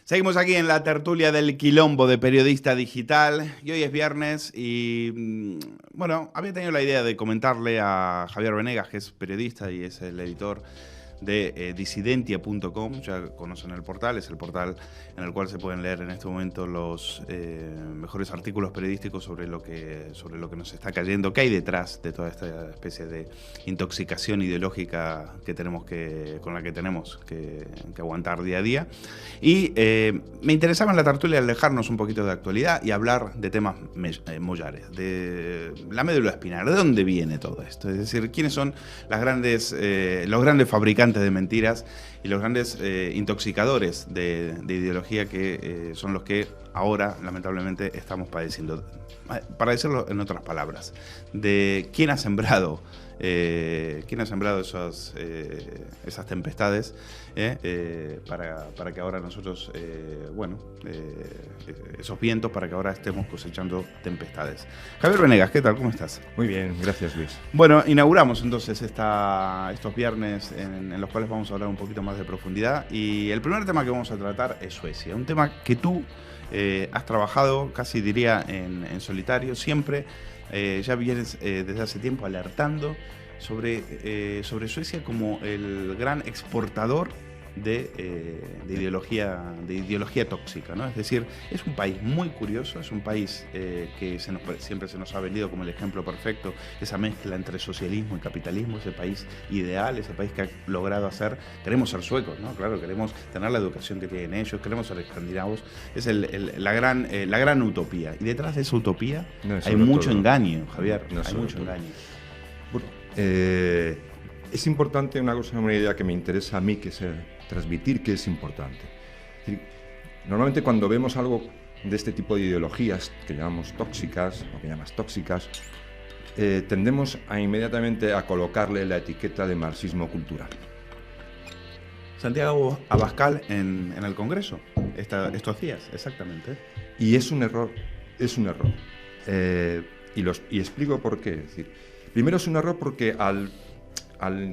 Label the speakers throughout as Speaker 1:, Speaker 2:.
Speaker 1: Seguimos aquí en la tertulia del Quilombo de Periodista Digital y hoy es viernes y bueno, había tenido la idea de comentarle a Javier Venegas, que es periodista y es el editor de disidentia.com, ya conocen el portal, es el portal en el cual se pueden leer en este momento los mejores artículos periodísticos sobre lo que nos está cayendo, qué hay detrás de toda esta especie de intoxicación ideológica con la que tenemos que aguantar día a día. Y me interesaba en la tertulia alejarnos un poquito de actualidad y hablar de temas mollares, de la médula espinal, de dónde viene todo esto, es decir, quiénes son los grandes fabricantes de mentiras y los grandes intoxicadores de ideología que son los que ahora lamentablemente estamos padeciendo. Para decirlo en otras palabras, de quién ha sembrado esas tempestades para que ahora nosotros, esos vientos, para que ahora estemos cosechando tempestades. Javier Venegas, ¿qué tal? ¿Cómo estás?
Speaker 2: Muy bien, gracias Luis.
Speaker 1: Bueno, inauguramos entonces estos viernes en los cuales vamos a hablar un poquito más de profundidad y el primer tema que vamos a tratar es Suecia, un tema que tú has trabajado, casi diría en solitario, siempre. Ya vienes desde hace tiempo alertando sobre Suecia como el gran exportador de ideología tóxica, ¿no? Es decir, es un país muy curioso, es un país que siempre se nos ha vendido como el ejemplo perfecto, esa mezcla entre socialismo y capitalismo, ese país ideal, ese país que ha logrado queremos ser suecos, ¿no? Claro, queremos tener la educación que tienen ellos, queremos ser escandinavos, es la gran utopía. Y detrás de esa utopía hay mucho engaño, Javier, hay mucho engaño.
Speaker 2: Bueno, es importante una idea que me interesa a mí, que es transmitir que es importante. Es decir, normalmente cuando vemos algo de este tipo de ideologías que llamamos tóxicas o que llamas tóxicas, tendemos inmediatamente a colocarle la etiqueta de marxismo cultural.
Speaker 1: Santiago Abascal en el Congreso estos días, exactamente.
Speaker 2: Y es un error, y explico por qué. Es decir, primero es un error porque al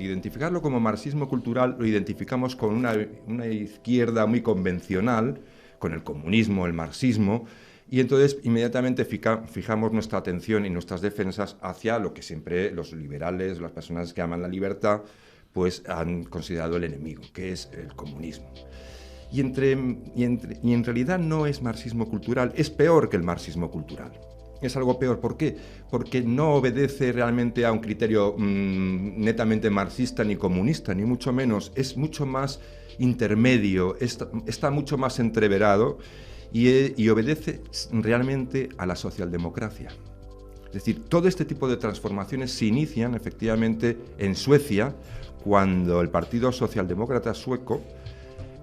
Speaker 2: identificarlo como marxismo cultural, lo identificamos con una izquierda muy convencional, con el comunismo, el marxismo, y entonces inmediatamente fijamos nuestra atención y nuestras defensas hacia lo que siempre los liberales, las personas que aman la libertad, pues han considerado el enemigo, que es el comunismo. Y en realidad no es marxismo cultural, es peor que el marxismo cultural. Es algo peor. ¿Por qué? Porque no obedece realmente a un criterio netamente marxista ni comunista, ni mucho menos. Es mucho más intermedio, está mucho más entreverado y obedece realmente a la socialdemocracia. Es decir, todo este tipo de transformaciones se inician efectivamente en Suecia cuando el Partido Socialdemócrata sueco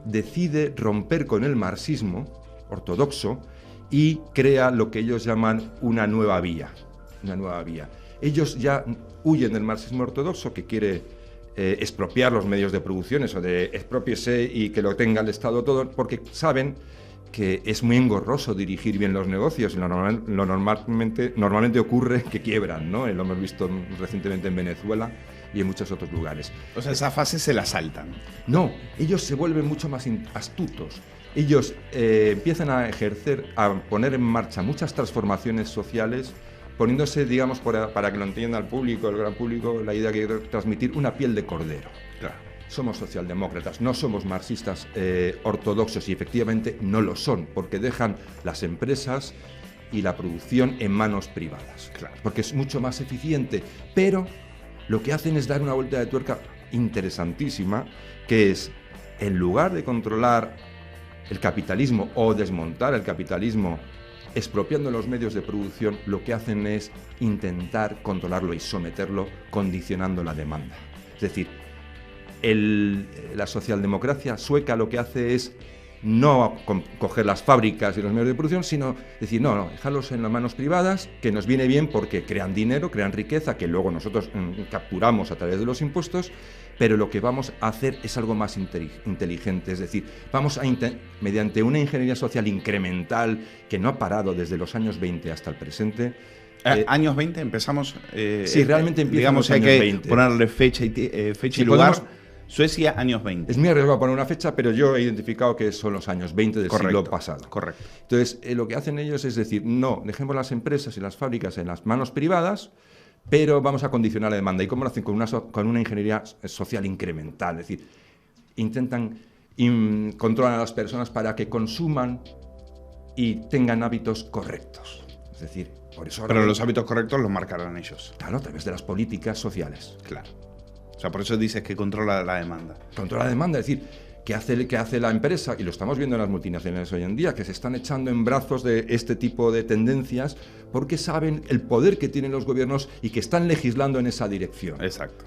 Speaker 2: decide romper con el marxismo ortodoxo y crea lo que ellos llaman una nueva vía. Ellos ya huyen del marxismo ortodoxo, que quiere expropiar los medios de producción, eso de expropiese y que lo tenga el Estado todo, porque saben que es muy engorroso dirigir bien los negocios y normalmente ocurre que quiebran, ¿no? Lo hemos visto recientemente en Venezuela y en muchos otros lugares.
Speaker 1: O sea, esa fase se la saltan.
Speaker 2: No, ellos se vuelven mucho más astutos. Ellos empiezan a poner en marcha muchas transformaciones sociales, poniéndose, digamos, para que lo entienda el gran público, la idea que quiero transmitir, una piel de cordero.
Speaker 1: Claro.
Speaker 2: Somos socialdemócratas, no somos marxistas ortodoxos, y efectivamente no lo son, porque dejan las empresas y la producción en manos privadas.
Speaker 1: Claro.
Speaker 2: Porque es mucho más eficiente, pero lo que hacen es dar una vuelta de tuerca interesantísima, que es, en lugar de controlar el capitalismo o desmontar el capitalismo expropiando los medios de producción, lo que hacen es intentar controlarlo y someterlo condicionando la demanda. Es decir, la socialdemocracia sueca lo que hace es no coger las fábricas y los medios de producción, sino decir, no, dejarlos en las manos privadas, que nos viene bien porque crean dinero, crean riqueza, que luego nosotros capturamos a través de los impuestos, pero lo que vamos a hacer es algo más inteligente, es decir, vamos a mediante una ingeniería social incremental que no ha parado desde los años 20 hasta el presente.
Speaker 1: Años 20 empezamos.
Speaker 2: Sí, realmente empieza en los años 20.
Speaker 1: Ponerle fecha y lugar. Suecia, años 20.
Speaker 2: Es muy arriesgado poner una fecha, pero yo he identificado que son los años 20 del siglo pasado.
Speaker 1: Correcto.
Speaker 2: Entonces, lo que hacen ellos es decir, no, dejemos las empresas y las fábricas en las manos privadas, pero vamos a condicionar la demanda. ¿Y cómo lo hacen? Con una ingeniería social incremental. Es decir, intentan controlar a las personas para que consuman y tengan hábitos correctos. Es decir, por eso ahora...
Speaker 1: Pero los hábitos correctos los marcarán ellos.
Speaker 2: Claro, a través de las políticas sociales.
Speaker 1: Claro. O sea, por eso dices que controla la demanda.
Speaker 2: Controla la demanda, es decir, ¿qué hace la empresa? Y lo estamos viendo en las multinacionales hoy en día, que se están echando en brazos de este tipo de tendencias porque saben el poder que tienen los gobiernos y que están legislando en esa dirección.
Speaker 1: Exacto.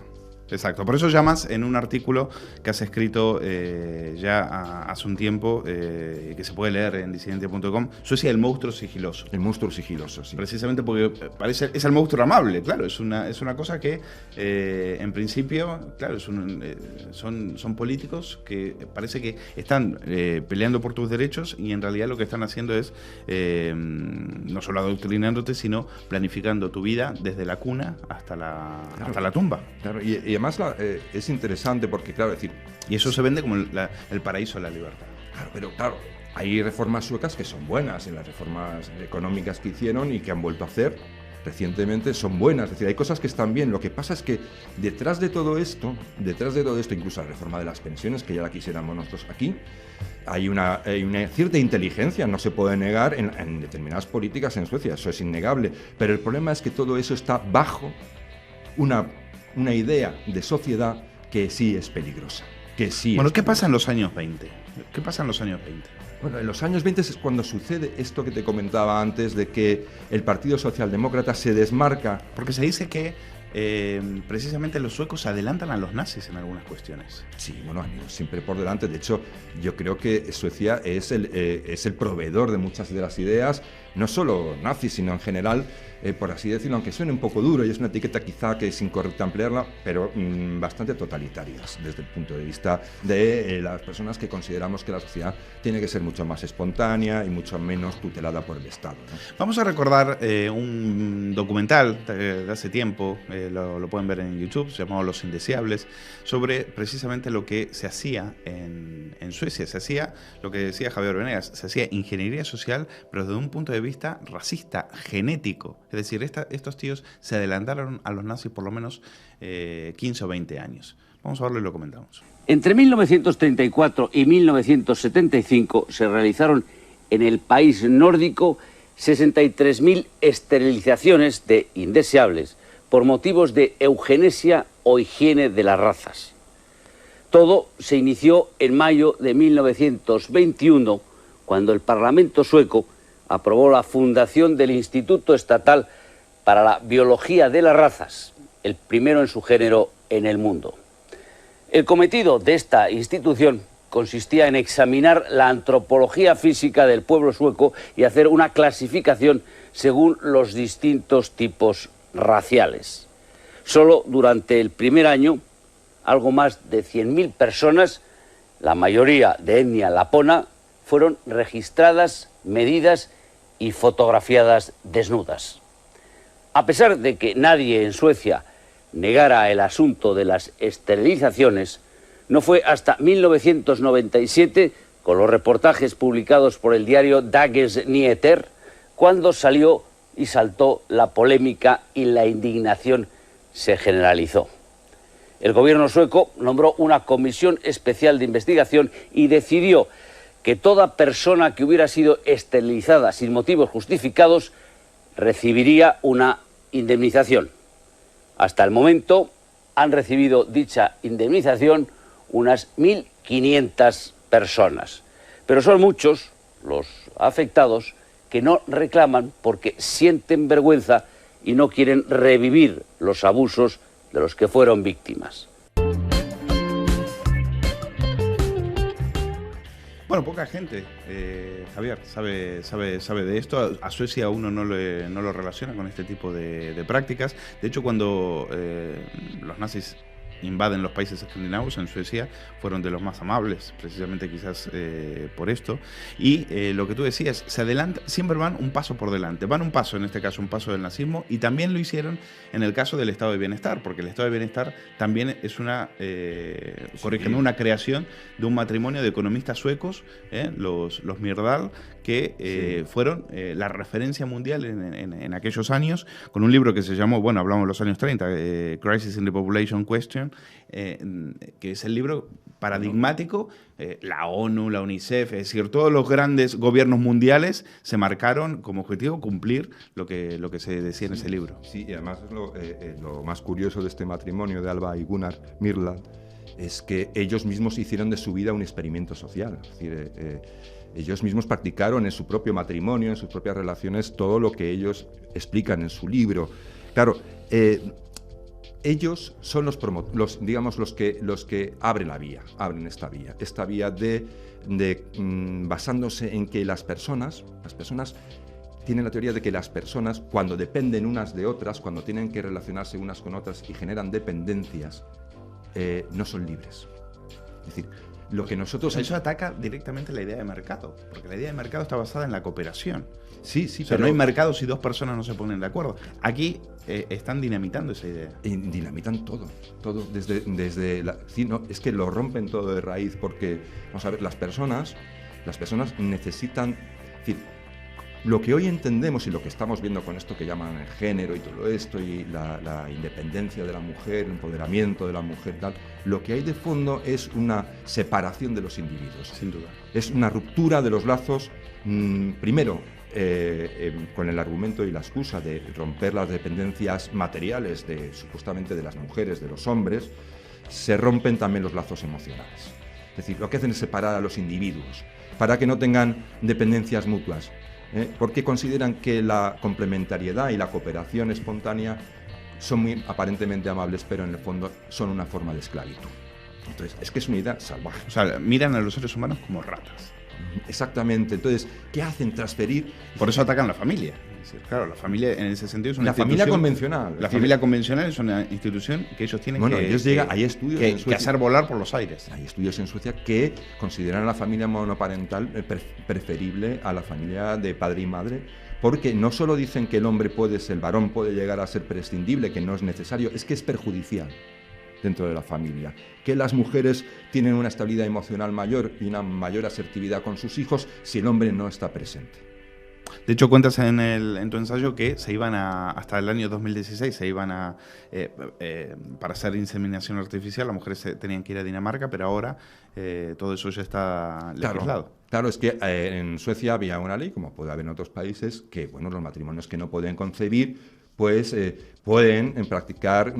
Speaker 1: Exacto, por eso llamas en un artículo que has escrito ya hace un tiempo, que se puede leer en disidente.com, Suecia, el monstruo sigiloso.
Speaker 2: El monstruo sigiloso, sí.
Speaker 1: Precisamente porque es el monstruo amable, claro, es una cosa que en principio, claro, son políticos que parece que están peleando por tus derechos y en realidad lo que están haciendo es no solo adoctrinándote, sino planificando tu vida desde la cuna hasta la tumba.
Speaker 2: Claro, y además es interesante porque, claro, decir...
Speaker 1: Y eso se vende como el paraíso de la libertad.
Speaker 2: Claro, pero claro, hay reformas suecas que son buenas, y las reformas económicas que hicieron y que han vuelto a hacer recientemente son buenas. Es decir, hay cosas que están bien. Lo que pasa es que detrás de todo esto, incluso la reforma de las pensiones, que ya la quisiéramos nosotros aquí, hay una cierta inteligencia, no se puede negar, en determinadas políticas en Suecia, eso es innegable. Pero el problema es que todo eso está bajo una idea de sociedad que sí es peligrosa.
Speaker 1: Bueno, ¿qué pasa en los años 20? ¿Qué pasa en los años 20?
Speaker 2: Bueno, en los años 20 es cuando sucede esto que te comentaba antes, de que el Partido Socialdemócrata se desmarca.
Speaker 1: Porque se dice que precisamente los suecos adelantan a los nazis en algunas cuestiones.
Speaker 2: Sí, bueno, han ido siempre por delante. De hecho, yo creo que Suecia es el proveedor de muchas de las ideas, no solo nazis, sino en general, por así decirlo, aunque suene un poco duro y es una etiqueta quizá que es incorrecto ampliarla, pero bastante totalitarias desde el punto de vista de las personas que consideramos que la sociedad tiene que ser mucho más espontánea y mucho menos tutelada por el Estado, ¿no?
Speaker 1: Vamos a recordar un documental de hace tiempo, lo pueden ver en YouTube, se llamaba Los Indeseables, sobre precisamente lo que se hacía en Suecia. Se hacía, lo que decía Javier Venegas, se hacía ingeniería social, pero desde un punto de vista racista, genético. Es decir, estos tíos se adelantaron a los nazis por lo menos 15 o 20 años. Vamos a verlo y lo comentamos.
Speaker 3: Entre 1934 y 1975 se realizaron en el país nórdico 63.000 esterilizaciones de indeseables por motivos de eugenesia o higiene de las razas. Todo se inició en mayo de 1921, cuando el Parlamento sueco aprobó la fundación del Instituto Estatal para la Biología de las Razas, el primero en su género en el mundo. El cometido de esta institución consistía en examinar la antropología física del pueblo sueco y hacer una clasificación según los distintos tipos raciales. Solo durante el primer año, algo más de 100.000 personas, la mayoría de etnia lapona, fueron registradas, medidas y fotografiadas desnudas. A pesar de que nadie en Suecia negara el asunto de las esterilizaciones, no fue hasta 1997, con los reportajes publicados por el diario Dagens Nyheter, cuando salió y saltó la polémica y la indignación se generalizó. El gobierno sueco nombró una comisión especial de investigación y decidió que toda persona que hubiera sido esterilizada sin motivos justificados recibiría una indemnización. Hasta el momento han recibido dicha indemnización unas 1.500 personas. Pero son muchos los afectados que no reclaman porque sienten vergüenza y no quieren revivir los abusos de los que fueron víctimas.
Speaker 1: Bueno, poca gente, Javier, sabe de esto. A Suecia uno no lo relaciona con este tipo de prácticas. De hecho, cuando los nazis invaden los países escandinavos, en Suecia fueron de los más amables, precisamente quizás por esto. Y lo que tú decías, se adelanta, siempre van un paso por delante, van un paso, en este caso un paso del nazismo, y también lo hicieron en el caso del estado de bienestar, porque el estado de bienestar también es una, corrígeme, una creación de un matrimonio de economistas suecos, los Myrdal, que fueron la referencia mundial en aquellos años, con un libro que se llamó, bueno, hablamos de los años 30, Crisis in the Population Question, que es el libro paradigmático. La ONU, la UNICEF, es decir, todos los grandes gobiernos mundiales se marcaron como objetivo cumplir lo que se decía en ese libro.
Speaker 2: Sí, y además lo más curioso de este matrimonio de Alva y Gunnar Myrdal es que ellos mismos hicieron de su vida un experimento social. Es decir, ellos mismos practicaron en su propio matrimonio, en sus propias relaciones, todo lo que ellos explican en su libro. Claro, ellos son los que abren la vía, abren esta vía de basándose en que las personas tienen la teoría de que las personas, cuando dependen unas de otras, cuando tienen que relacionarse unas con otras y generan dependencias, no son libres. Es decir, lo que nosotros...
Speaker 1: Eso ataca directamente la idea de mercado, porque la idea de mercado está basada en la cooperación.
Speaker 2: Sí,
Speaker 1: O sea, pero no hay mercado si dos personas no se ponen de acuerdo. Aquí están dinamitando esa idea.
Speaker 2: Y dinamitan todo es que lo rompen todo de raíz, porque, vamos a ver, las personas necesitan... Es decir, lo que hoy entendemos y lo que estamos viendo con esto que llaman el género y todo esto, y la independencia de la mujer, el empoderamiento de la mujer, tal, lo que hay de fondo es una separación de los individuos.
Speaker 1: Sin duda.
Speaker 2: Es una ruptura de los lazos, primero, con el argumento y la excusa de romper las dependencias materiales supuestamente de las mujeres, de los hombres, se rompen también los lazos emocionales. Es decir, lo que hacen es separar a los individuos para que no tengan dependencias mutuas, porque consideran que la complementariedad y la cooperación espontánea son muy aparentemente amables, pero en el fondo son una forma de esclavitud. Entonces, es que es una idea salvaje.
Speaker 1: O sea, miran a los seres humanos como ratas.
Speaker 2: Exactamente. Entonces, ¿qué hacen? Transferir...
Speaker 1: Por eso atacan la familia. Es decir, claro, la familia en ese sentido es una
Speaker 2: institución... La familia convencional.
Speaker 1: La familia convencional es una institución que ellos tienen
Speaker 2: hay estudios en Suecia,
Speaker 1: que hacer volar por los aires.
Speaker 2: Hay estudios en Suecia que consideran a la familia monoparental preferible a la familia de padre y madre, porque no solo dicen que el varón puede llegar a ser prescindible, que no es necesario, es que es perjudicial dentro de la familia, que las mujeres tienen una estabilidad emocional mayor y una mayor asertividad con sus hijos si el hombre no está presente.
Speaker 1: De hecho, cuentas en tu ensayo que hasta el año 2016 para hacer inseminación artificial, las mujeres tenían que ir a Dinamarca, pero ahora todo eso ya está legislado.
Speaker 2: Claro, es que en Suecia había una ley, como puede haber en otros países, que los matrimonios que no pueden concebir, pues pueden practicar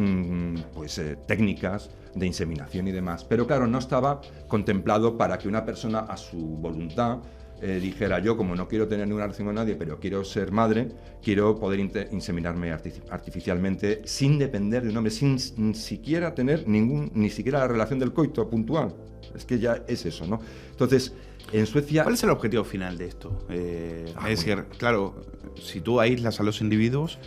Speaker 2: técnicas de inseminación y demás. Pero claro, no estaba contemplado para que una persona a su voluntad dijera: yo, como no quiero tener ninguna relación con nadie, pero quiero ser madre, quiero poder inseminarme artificialmente sin depender de un hombre, sin siquiera tener ni siquiera la relación del coito puntual. Es que ya es eso, ¿no? Entonces, en Suecia...
Speaker 1: ¿Cuál es el objetivo final de esto? Es decir, claro, si tú aíslas a los individuos,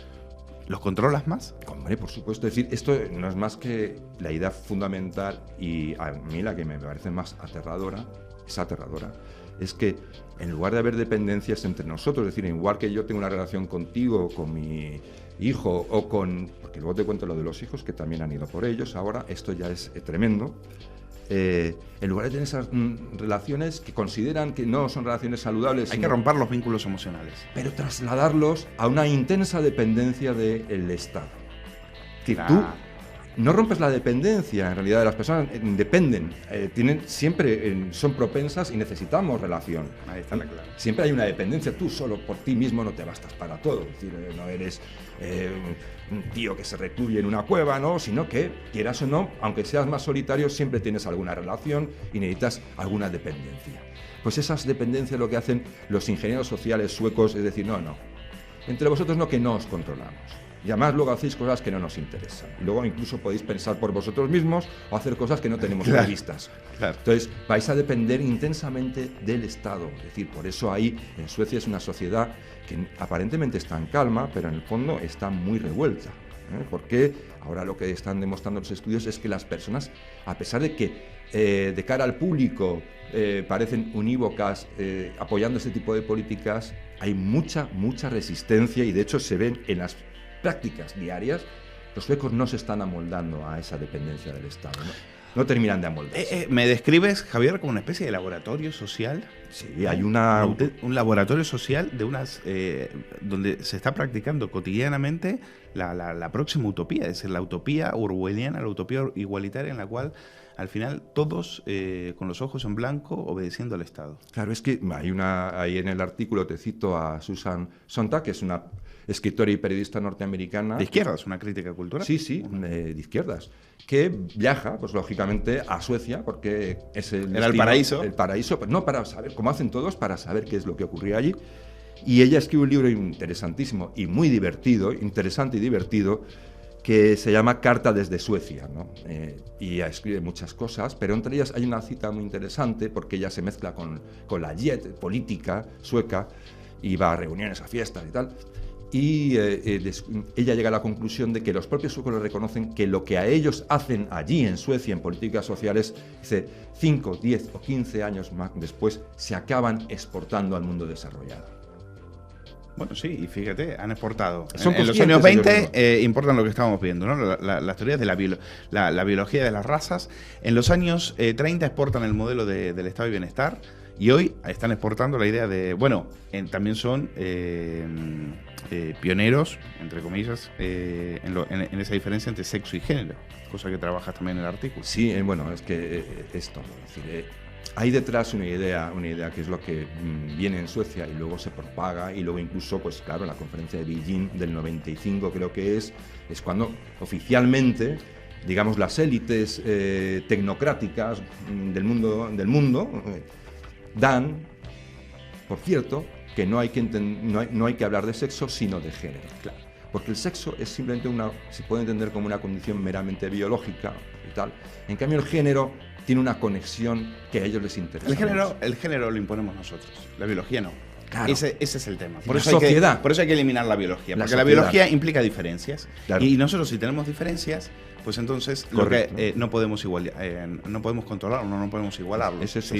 Speaker 1: ¿los controlas más?
Speaker 2: Hombre, por supuesto. Es decir, esto no es más que la idea fundamental, y a mí la que me parece más aterradora, es que en lugar de haber dependencias entre nosotros, es decir, igual que yo tengo una relación contigo, con mi hijo, porque luego te cuento lo de los hijos, que también han ido por ellos, ahora esto ya es tremendo. En lugar de tener esas relaciones que consideran que no son relaciones saludables...
Speaker 1: Hay que romper los vínculos emocionales.
Speaker 2: Pero trasladarlos a una intensa dependencia del Estado. Que tú no rompes la dependencia, en realidad, de las personas, dependen, son propensas y necesitamos relación.
Speaker 1: Ahí está la clave.
Speaker 2: Siempre hay una dependencia, tú solo por ti mismo no te bastas para todo, es decir, no eres un tío que se recluye en una cueva, ¿no? Sino que, quieras o no, aunque seas más solitario, siempre tienes alguna relación y necesitas alguna dependencia. Pues esas dependencias lo que hacen los ingenieros sociales suecos es decir, no, entre vosotros no, que no os controlamos. Y además luego hacéis cosas que no nos interesan. Y luego incluso podéis pensar por vosotros mismos o hacer cosas que no tenemos previstas.
Speaker 1: Claro.
Speaker 2: Entonces vais a depender intensamente del Estado. Es decir, por eso ahí en Suecia es una sociedad que aparentemente está en calma, pero en el fondo está muy revuelta. Porque ahora lo que están demostrando los estudios es que las personas, a pesar de que de cara al público parecen unívocas apoyando este tipo de políticas, hay mucha resistencia, y de hecho se ven en las prácticas diarias. Los suecos no se están amoldando a esa dependencia del Estado, no terminan de amoldarse.
Speaker 1: ¿Me describes, Javier, como una especie de laboratorio social?
Speaker 2: Sí, hay un
Speaker 1: laboratorio social de donde se está practicando cotidianamente la próxima utopía, es decir, la utopía orwelliana, la utopía igualitaria, en la cual al final todos con los ojos en blanco obedeciendo al Estado.
Speaker 2: Claro, es que ahí en el artículo te cito a Susan Sontag, que es una escritora y periodista norteamericana.
Speaker 1: ¿De izquierdas? ¿Una crítica cultural?
Speaker 2: Sí, de izquierdas. Que viaja, pues lógicamente, a Suecia, porque es
Speaker 1: el paraíso.
Speaker 2: El paraíso, no para saber, como hacen todos, para saber qué es lo que ocurría allí. Y ella escribe un libro interesantísimo y muy divertido, interesante y divertido, que se llama Carta desde Suecia, ¿no? Y ella escribe muchas cosas, pero entre ellas hay una cita muy interesante, porque ella se mezcla con la jet política sueca y va a reuniones, a fiestas y tal. Y ella llega a la conclusión de que los propios suecos le reconocen que lo que a ellos hacen allí en Suecia en políticas sociales, dice, 5, 10 o 15 años más después se acaban exportando al mundo desarrollado.
Speaker 1: Bueno, sí, y fíjate, han exportado.
Speaker 2: En
Speaker 1: los años 20 importan lo que estábamos viendo, ¿no? Las teorías de la biología de las razas. En los años 30 exportan el modelo del estado de bienestar, y hoy están exportando la idea de, también son pioneros, entre comillas, en esa diferencia entre sexo y género, cosa que trabajas también en el artículo.
Speaker 2: Sí, es que esto, es decir, hay detrás una idea que es lo que viene en Suecia y luego se propaga, y luego incluso, pues claro, en la conferencia de Beijing del 95 creo que es cuando oficialmente, digamos, las élites tecnocráticas del mundo dan, por cierto, que no hay que hablar de sexo, sino de género. Claro. Porque el sexo es simplemente se puede entender como una condición meramente biológica y tal. En cambio, el género tiene una conexión que a ellos les interesa.
Speaker 1: El género lo imponemos nosotros, la biología no.
Speaker 2: Claro.
Speaker 1: Ese es el tema.
Speaker 2: Por eso hay
Speaker 1: que eliminar la biología, porque la biología implica diferencias. Claro. Y nosotros, si tenemos diferencias, pues entonces no podemos controlarlo, no podemos igualarlo.
Speaker 2: Es eso,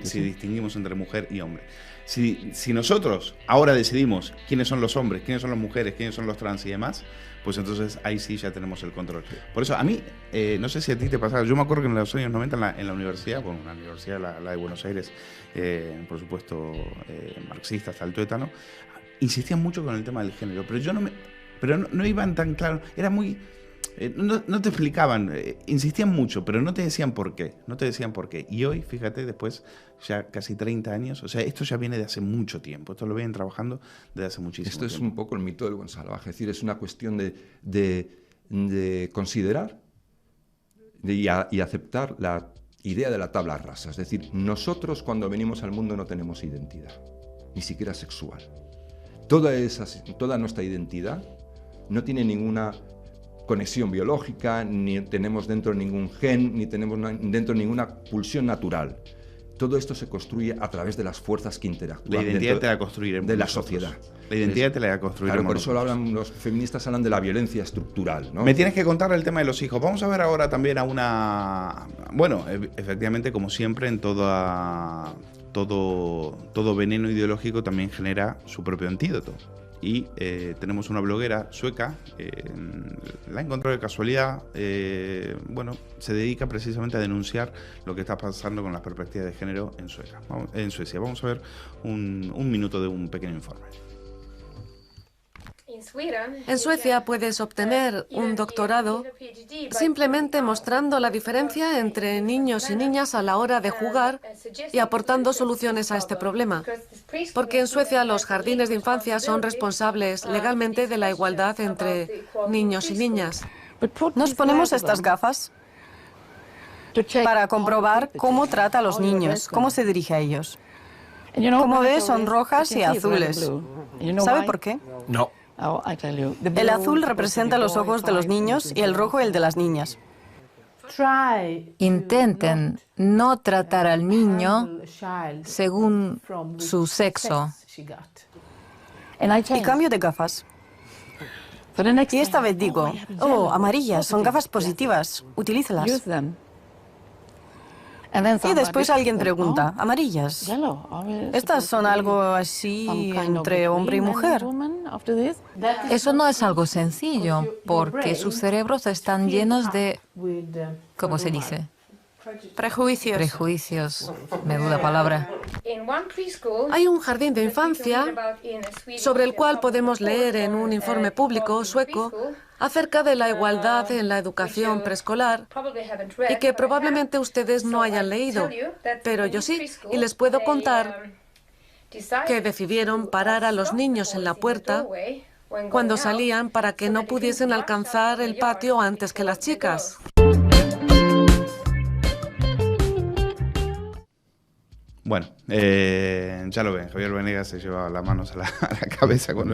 Speaker 1: si distinguimos entre mujer y hombre. Si nosotros ahora decidimos quiénes son los hombres, quiénes son las mujeres, quiénes son los trans y demás, pues entonces ahí sí ya tenemos el control. Por eso, a mí, no sé si a ti te pasaba, yo me acuerdo que en los años 90 en la universidad, una universidad, la de Buenos Aires, por supuesto, marxista hasta el tuétano, insistían mucho con el tema del género, pero no iban tan claro, era muy... No te explicaban, insistían mucho, pero no te decían por qué. Y hoy, fíjate, después ya casi 30 años, o sea, esto ya viene de hace mucho tiempo, esto lo vienen trabajando desde hace muchísimo tiempo.
Speaker 2: Esto es un poco el mito del buen salvaje, es decir, es una cuestión de considerar y aceptar la idea de la tabla rasa. Es decir, nosotros cuando venimos al mundo no tenemos identidad, ni siquiera sexual. Toda nuestra identidad no tiene ninguna conexión biológica, ni tenemos dentro ningún gen, ni tenemos dentro ninguna pulsión natural. Todo esto se construye a través de las fuerzas que interactúan.
Speaker 1: La identidad te la construiremos
Speaker 2: de la
Speaker 1: nosotros.
Speaker 2: sociedad.
Speaker 1: La identidad te la construiremos.
Speaker 2: Claro, por eso los feministas hablan de la violencia estructural, ¿no?
Speaker 1: Me tienes que contar el tema de los hijos. Vamos a ver ahora también a una... Bueno, efectivamente, como siempre, en todo veneno ideológico también genera su propio antídoto. Y tenemos una bloguera sueca, la encontró de casualidad, se dedica precisamente a denunciar lo que está pasando con las perspectivas de género en Suecia. Vamos a ver un minuto de un pequeño informe.
Speaker 4: En Suecia puedes obtener un doctorado simplemente mostrando la diferencia entre niños y niñas a la hora de jugar y aportando soluciones a este problema. Porque en Suecia los jardines de infancia son responsables legalmente de la igualdad entre niños y niñas.
Speaker 5: Nos ponemos estas gafas para comprobar cómo trata a los niños, cómo se dirige a ellos. Como ves, son rojas y azules. ¿Sabe por qué?
Speaker 6: No.
Speaker 5: El azul representa los ojos de los niños y el rojo el de las niñas.
Speaker 7: Intenten no tratar al niño según su sexo.
Speaker 5: Y cambio de gafas. Y esta vez digo, oh, amarillas, son gafas positivas, utilízalas. Y después alguien pregunta, amarillas, ¿estas son algo así entre hombre y mujer?
Speaker 7: Eso no es algo sencillo, porque sus cerebros están llenos de, ¿cómo se dice?
Speaker 5: Prejuicios.
Speaker 7: Prejuicios, menuda palabra.
Speaker 4: Hay un jardín de infancia sobre el cual podemos leer en un informe público sueco acerca de la igualdad en la educación preescolar y que probablemente ustedes no hayan leído, pero yo sí, y les puedo contar que decidieron parar a los niños en la puerta cuando salían para que no pudiesen alcanzar el patio antes que las chicas.
Speaker 1: Bueno, ya lo ven, Javier Venegas se lleva las manos a la cabeza cuando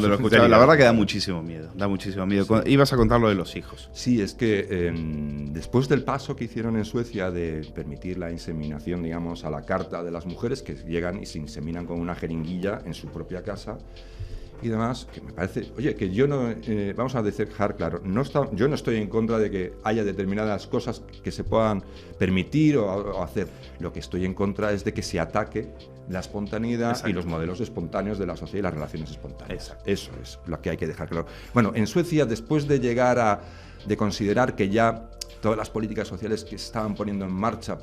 Speaker 1: lo escuchaba. La verdad que da muchísimo miedo, Ibas a contar lo de los hijos.
Speaker 2: Sí, es que después del paso que hicieron en Suecia de permitir la inseminación, digamos, a la carta de las mujeres que llegan y se inseminan con una jeringuilla en su propia casa y demás, que me parece, oye, que yo no, vamos a dejar claro, yo no estoy en contra de que haya determinadas cosas que se puedan permitir o hacer. Lo que estoy en contra es de que se ataque la espontaneidad. Exacto. Y los modelos espontáneos de la sociedad y las relaciones espontáneas. Exacto. Eso es lo que hay que dejar claro. Bueno, en Suecia, después de llegar de considerar que ya todas las políticas sociales que se estaban poniendo en marcha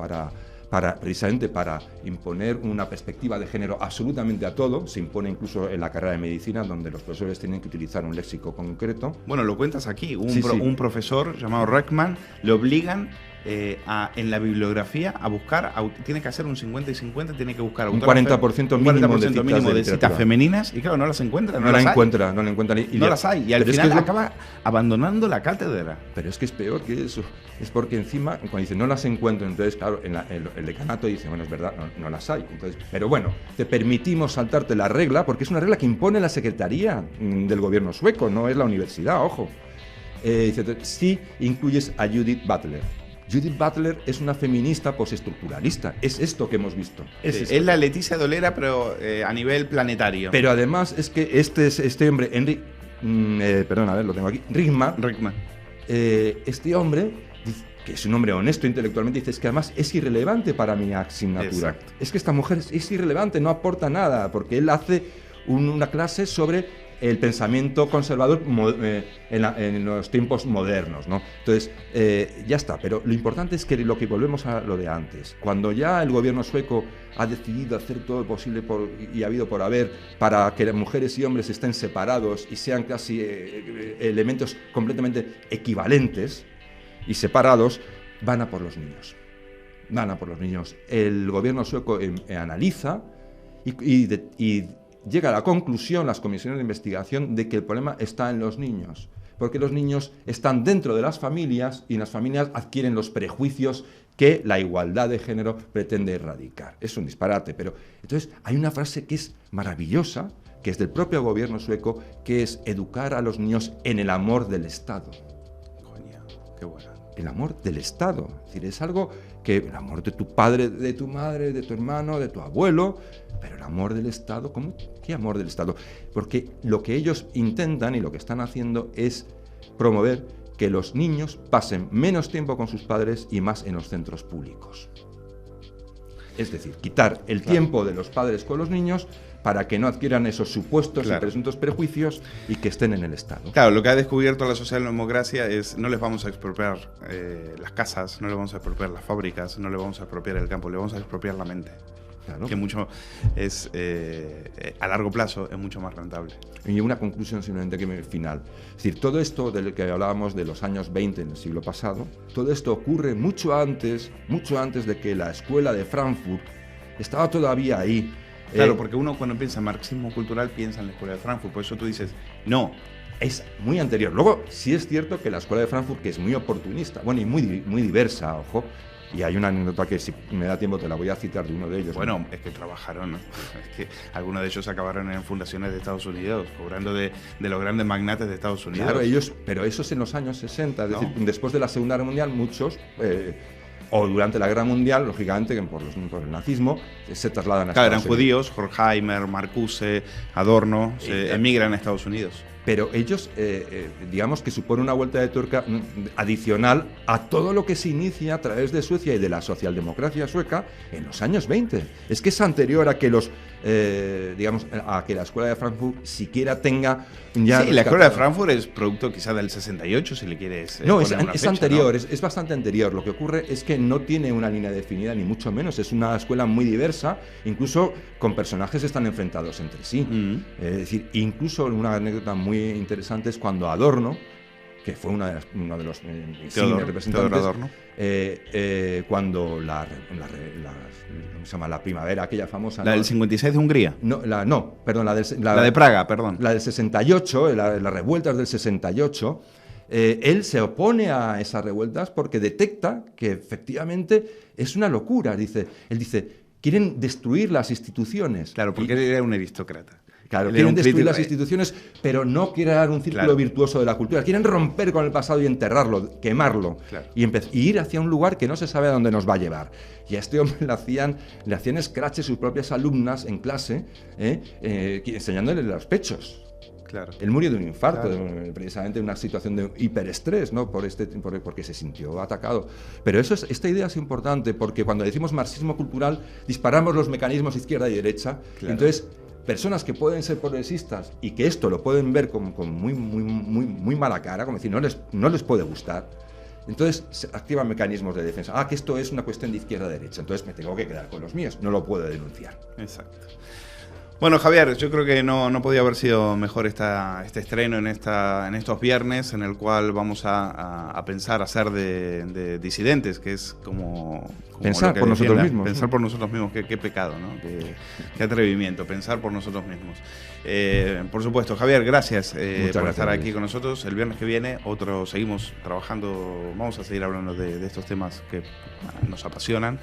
Speaker 2: precisamente para imponer una perspectiva de género absolutamente a todo, se impone incluso en la carrera de medicina, donde los profesores tienen que utilizar un léxico concreto.
Speaker 1: Bueno, lo cuentas aquí, un profesor llamado Reckman, le obligan en la bibliografía a buscar, tiene que hacer un 50 y 50, tiene que buscar
Speaker 2: un 40% mínimo
Speaker 1: de citas femeninas, y claro, no las encuentra.
Speaker 2: No las encuentra.
Speaker 1: No las hay, y al final acaba abandonando la cátedra.
Speaker 2: Pero es que es peor que eso, es porque encima, cuando dice no las encuentro, entonces claro, el decanato dice, bueno, es verdad, no las hay. Entonces, pero bueno, te permitimos saltarte la regla, porque es una regla que impone la Secretaría del gobierno sueco, no es la universidad, ojo. Dice, sí incluyes a Judith Butler. Judith Butler es una feminista postestructuralista. Es esto que hemos visto.
Speaker 1: Es la Leticia Dolera, pero a nivel planetario.
Speaker 2: Pero además es que este hombre, perdón, a ver, lo tengo aquí, Rickman. Este hombre, que es un hombre honesto intelectualmente, dice, es que además es irrelevante para mi asignatura. Exacto. Es que esta mujer es irrelevante, no aporta nada, porque él hace una clase sobre el pensamiento conservador en los tiempos modernos, ¿no? Entonces, ya está, pero lo importante es que volvemos a lo de antes. Cuando ya el gobierno sueco ha decidido hacer todo lo posible y ha habido por haber para que las mujeres y hombres estén separados y sean casi elementos completamente equivalentes y separados, van a por los niños. El gobierno sueco analiza y llega a la conclusión, las comisiones de investigación, de que el problema está en los niños, porque los niños están dentro de las familias y las familias adquieren los prejuicios que la igualdad de género pretende erradicar. Es un disparate, pero entonces hay una frase que es maravillosa, que es del propio gobierno sueco, que es educar a los niños en el amor del Estado.
Speaker 1: Coño, qué bueno.
Speaker 2: El amor del Estado, es decir, es algo que el amor de tu padre, de tu madre, de tu hermano, de tu abuelo, pero el amor del Estado, ¿cómo? ¿Qué amor del Estado? Porque lo que ellos intentan y lo que están haciendo es promover que los niños pasen menos tiempo con sus padres y más en los centros públicos. Es decir, quitar el tiempo de los padres con los niños para que no adquieran esos supuestos y presuntos prejuicios y que estén en el Estado.
Speaker 1: Claro, lo que ha descubierto la socialdemocracia es no les vamos a expropiar las casas, no les vamos a expropiar las fábricas, no les vamos a expropiar el campo, les vamos a expropiar la mente. Claro. Que mucho es, a largo plazo, es mucho más rentable.
Speaker 2: Y una conclusión simplemente final. Es decir, todo esto del que hablábamos de los años 20 en el siglo pasado, todo esto ocurre mucho antes de que la escuela de Frankfurt estaba todavía ahí.
Speaker 1: Claro, porque uno cuando piensa en marxismo cultural piensa en la escuela de Frankfurt, por eso tú dices, no.
Speaker 2: Es muy anterior. Luego, sí es cierto que la escuela de Frankfurt, que es muy oportunista, bueno, y muy diversa, ojo. Y hay una anécdota que, si me da tiempo, te la voy a citar de uno de ellos.
Speaker 1: Bueno, es que trabajaron, ¿no? Es que algunos de ellos acabaron en fundaciones de Estados Unidos, cobrando de los grandes magnates de Estados Unidos.
Speaker 2: Claro, pero eso es en los años 60, es decir, después de la Segunda Guerra Mundial, muchos, o durante la Guerra Mundial, lógicamente, por el nazismo, se trasladan a Estados Unidos.
Speaker 1: Eran judíos, Horkheimer, Marcuse, Adorno, emigran a Estados Unidos.
Speaker 2: pero ellos, digamos que supone una vuelta de tuerca adicional a todo lo que se inicia a través de Suecia y de la socialdemocracia sueca en los años 20. Es que es anterior a que a que la escuela de Frankfurt siquiera tenga ya...
Speaker 1: Sí, la escuela de Frankfurt es producto quizá del 68, si le quieres
Speaker 2: No,
Speaker 1: poner una
Speaker 2: es
Speaker 1: fecha,
Speaker 2: anterior,
Speaker 1: ¿no?
Speaker 2: es bastante anterior. Lo que ocurre es que no tiene una línea definida, ni mucho menos. Es una escuela muy diversa, incluso con personajes que están enfrentados entre sí. Es decir, incluso una anécdota muy interesante es cuando Adorno, que fue uno de los insignes representantes,
Speaker 1: Adorno.
Speaker 2: cuando la primavera, aquella famosa...
Speaker 1: La del 56 de Hungría.
Speaker 2: La
Speaker 1: de Praga, perdón.
Speaker 2: La del 68, las revueltas del 68... él se opone a esas revueltas porque detecta que efectivamente es una locura. Él dice, quieren destruir las instituciones.
Speaker 1: Claro, porque él era un aristócrata.
Speaker 2: Claro, quieren destruir las instituciones, pero no quieren dar un círculo virtuoso de la cultura. Quieren romper con el pasado y enterrarlo, quemarlo, y ir hacia un lugar que no se sabe a dónde nos va a llevar. Y a este hombre le hacían escraches sus propias alumnas en clase, enseñándole los pechos.
Speaker 1: Claro.
Speaker 2: Él murió de un infarto, precisamente en una situación de hiperestrés, ¿no? Porque se sintió atacado. Pero esta idea es importante, porque cuando decimos marxismo cultural, disparamos los mecanismos izquierda y derecha. Claro. Entonces, personas que pueden ser progresistas y que esto lo pueden ver con muy mala cara, como decir, no les puede gustar, entonces se activan mecanismos de defensa. Que esto es una cuestión de izquierda-derecha, entonces me tengo que quedar con los míos, no lo puedo denunciar.
Speaker 1: Exacto. Bueno, Javier, yo creo que no podía haber sido mejor este estreno en estos viernes, en el cual vamos a pensar, a ser de disidentes, que es como
Speaker 2: pensar por nosotros mismos.
Speaker 1: Pensar por nosotros mismos, qué pecado, ¿no? Qué atrevimiento, pensar por nosotros mismos. Por supuesto, Javier, gracias por estar aquí con nosotros. El viernes que viene, seguimos trabajando, vamos a seguir hablando de estos temas que nos apasionan.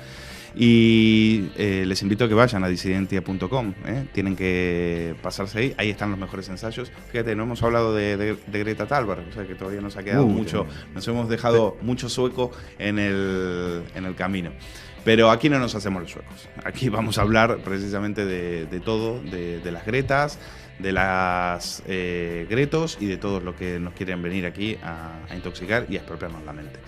Speaker 1: Y les invito a que vayan a disidentia.com, tienen que pasarse ahí están los mejores ensayos. Fíjate, no hemos hablado de Greta Thunberg, o sea que todavía nos ha quedado mucho, nos hemos dejado mucho sueco en el camino. Pero aquí no nos hacemos los suecos, aquí vamos a hablar precisamente de todo, de las Gretas, de las Gretos y de todo lo que nos quieren venir aquí a intoxicar y a expropiarnos la mente.